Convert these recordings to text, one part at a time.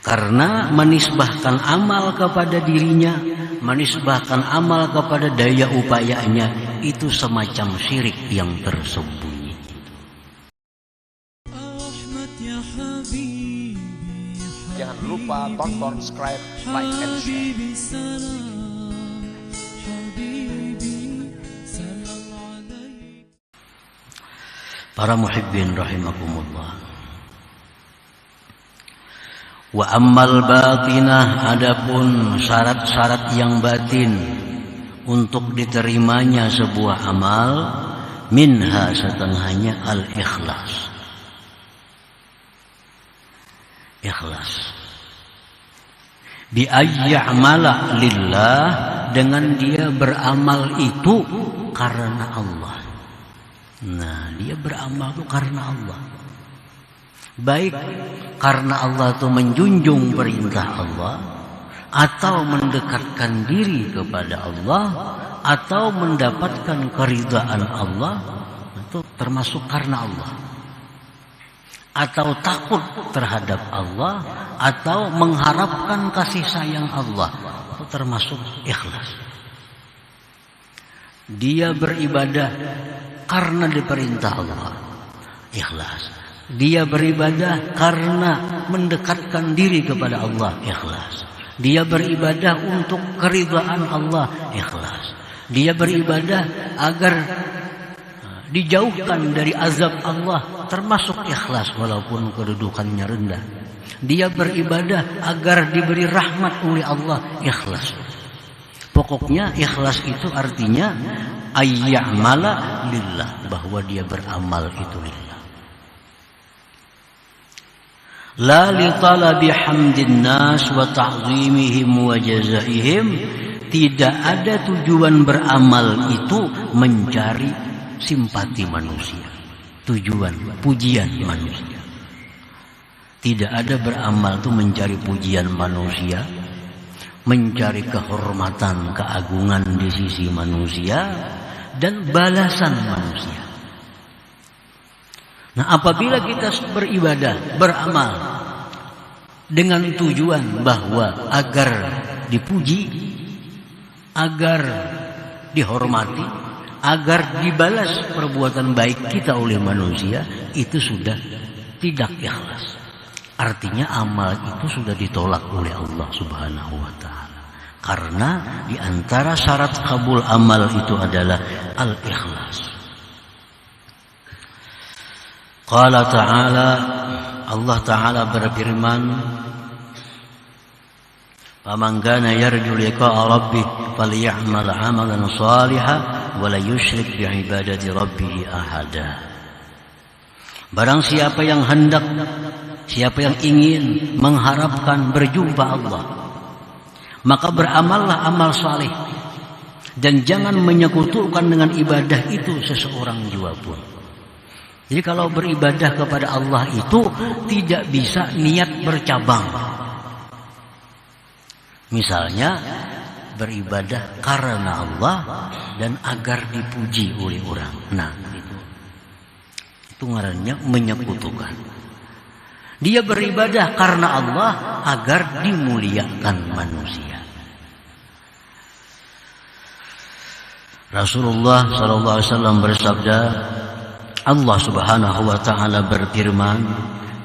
Karena menisbahkan amal kepada dirinya, menisbahkan amal kepada daya upayanya, itu semacam syirik yang tersembunyi. Jangan lupa tonton, subscribe, like, and share. Para muhibbin rahimakumullah. Wa ammal batinah, adapun syarat-syarat yang batin untuk diterimanya sebuah amal, minha setengahnya al-ikhlas. Ikhlas. Bi ayya'mala lillah, dengan dia beramal itu karena Allah. Nah, dia beramal itu karena Allah. Baik karena Allah itu menjunjung perintah Allah, atau mendekatkan diri kepada Allah, atau mendapatkan keridhaan Allah, itu termasuk karena Allah. Atau takut terhadap Allah, atau mengharapkan kasih sayang Allah, itu termasuk ikhlas. Dia beribadah karena diperintah Allah, ikhlas. Dia beribadah karena mendekatkan diri kepada Allah, ikhlas. Dia beribadah untuk keridhaan Allah, ikhlas. Dia beribadah agar dijauhkan dari azab Allah, termasuk ikhlas walaupun kedudukannya rendah. Dia beribadah agar diberi rahmat oleh Allah, ikhlas. Pokoknya ikhlas itu artinya ayya'mala lillah, bahwa dia beramal itu lillah. La li talabi hamdin nas wa ta'zimihim wa jazaihim. Tidak ada tujuan beramal itu mencari simpati manusia, tujuan pujian manusia. Tidak ada beramal itu mencari pujian manusia, mencari kehormatan, keagungan di sisi manusia, dan balasan manusia. Nah, apabila kita beribadah, beramal dengan tujuan bahwa agar dipuji, agar dihormati, agar dibalas perbuatan baik kita oleh manusia, itu sudah tidak ikhlas. Artinya amal itu sudah ditolak oleh Allah Subhanahu wa ta'ala. Karena di antara syarat kabul amal itu adalah al-ikhlas. Qala ta'ala, Allah Ta'ala berfirman, "Faman kana yarju liqa'a rabbih falya'mal 'amalan shalihan wa la yusyrik bi'ibadati rabbih ahada." Barang siapa yang hendak, siapa yang ingin mengharapkan berjumpa Allah, maka beramallah amal saleh, dan jangan menyekutukan dengan ibadah itu seseorang jua pun. Jadi kalau beribadah kepada Allah itu tidak bisa niat bercabang. Misalnya beribadah karena Allah dan agar dipuji oleh orang. Nah, itu ngarannya menyekutukan. Dia beribadah karena Allah agar dimuliakan manusia. Rasulullah SAW bersabda, Allah Subhanahu wa ta'ala berfirman,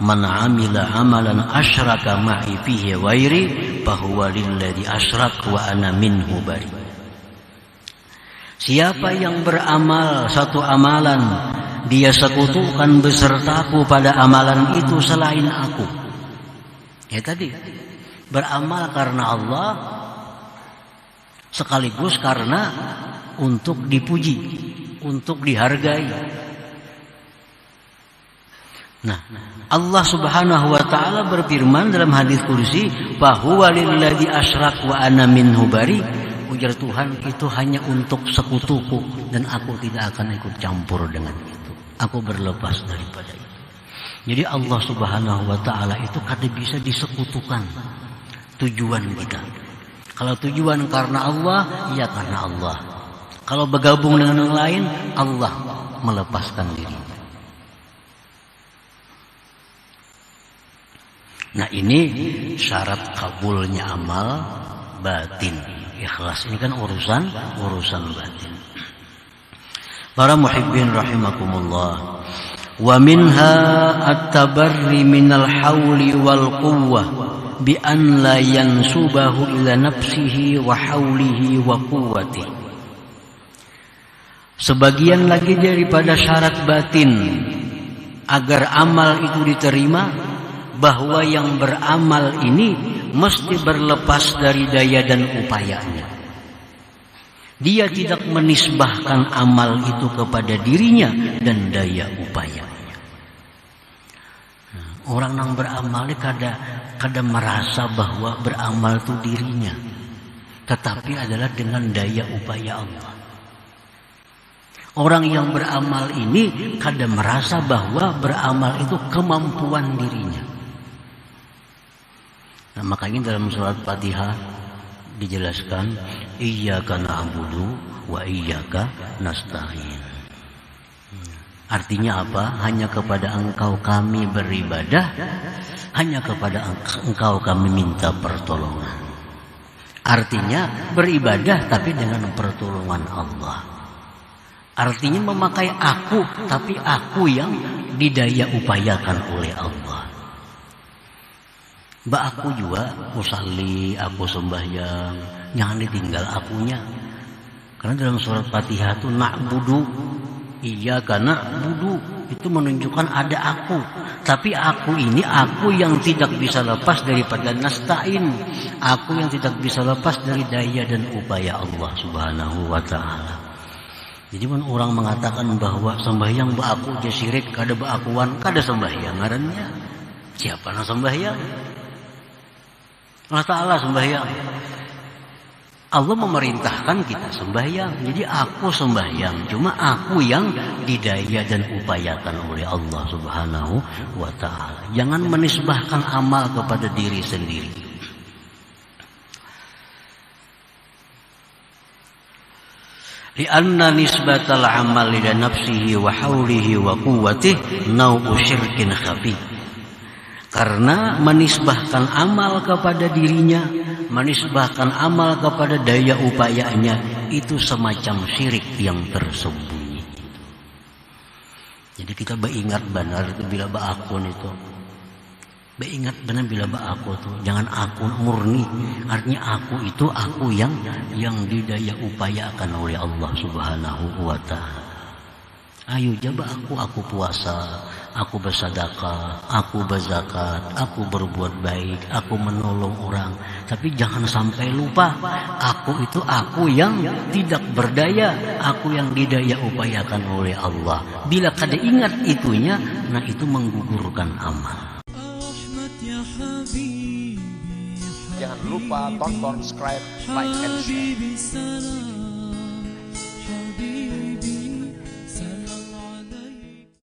"Man 'amila 'amalan asyraka ma'i fihi ghairi fahuwa lilladzi asyrak wa ana minhu bari." Siapa yang beramal satu amalan, dia sekutukan besertaku pada amalan itu selain aku. Ya tadi, beramal karena Allah sekaligus karena untuk dipuji, untuk dihargai. Nah, Allah Subhanahu wa ta'ala berfirman dalam hadis kursi, "Fahuwa lilladzi asyrak wa ana minhu bari." Ujar Tuhan, itu hanya untuk sekutuku dan aku tidak akan ikut campur dengan itu. Aku berlepas daripada itu. Jadi Allah Subhanahu wa ta'ala itu kada bisa disekutukan tujuan kita. Kalau tujuan karena Allah, ya karena Allah. Kalau bergabung dengan yang lain, Allah melepaskan diri. Nah ini syarat kabulnya amal batin. Ikhlas ini kan urusan batin. Para muhibbin rahimakumullah. Wa minha at-tabarri minal hawli wal quwwah bi an la yansubahu ila nafsihi wa hawlihi wa quwwatihi. Sebagian lagi daripada syarat batin agar amal itu diterima, bahwa yang beramal ini mesti berlepas dari daya dan upayanya. Dia tidak menisbahkan amal itu kepada dirinya dan daya upayanya. Orang yang beramal kada merasa bahwa beramal itu dirinya, tetapi adalah dengan daya upaya Allah. Orang yang beramal ini kada merasa bahwa beramal itu kemampuan dirinya. Nah, makanya dalam surat Fatihah dijelaskan iyyaka na'budu wa iyyaka nasta'in. Artinya apa? Hanya kepada Engkau kami beribadah, hanya kepada Engkau kami minta pertolongan. Artinya beribadah tapi dengan pertolongan Allah. Artinya memakai aku, tapi aku yang didaya upayakan oleh Allah. Aku juga usalli, aku sembahyang, jangan ditinggal akunya. Karena dalam surat Fatihah itu na'budu, iyyaka na'budu, itu menunjukkan ada aku. Tapi aku ini aku yang tidak bisa lepas daripada nasta'in. Aku yang tidak bisa lepas dari daya dan upaya Allah Subhanahu wa ta'ala. Jadi pun orang mengatakan bahwa sembahyang aku aja syirik, kada baakuan, kada sembahyang ngarannya. Siapa yang sembahyang? Allah Ta'ala sembahyang. Allah memerintahkan kita sembahyang. Jadi aku sembahyang, cuma aku yang didaya dan upayakan oleh Allah Subhanahu wa ta'ala. Jangan menisbahkan amal kepada diri sendiri. Lianna nisbatal amal ila nafsihi wa hawlihi wa quwwatihi nau'u syirkin khafi. Karena menisbahkan amal kepada dirinya, menisbahkan amal kepada daya upayanya, itu semacam syirik yang tersembunyi. Jadi kita beringat benar itu bila akun itu. Beringat benar bila aku itu. Jangan aku murni. Artinya aku itu aku yang didaya upayakan oleh Allah Subhanahu wa ta'ala. Ayo coba aku puasa, aku bersedekah, aku berzakat, aku berbuat baik, aku menolong orang. Tapi jangan sampai lupa, aku itu aku yang tidak berdaya, aku yang didaya upayakan oleh Allah. Bila kada ingat itunya, nah itu menggugurkan amal. Jangan lupa tonton, subscribe, like, and share.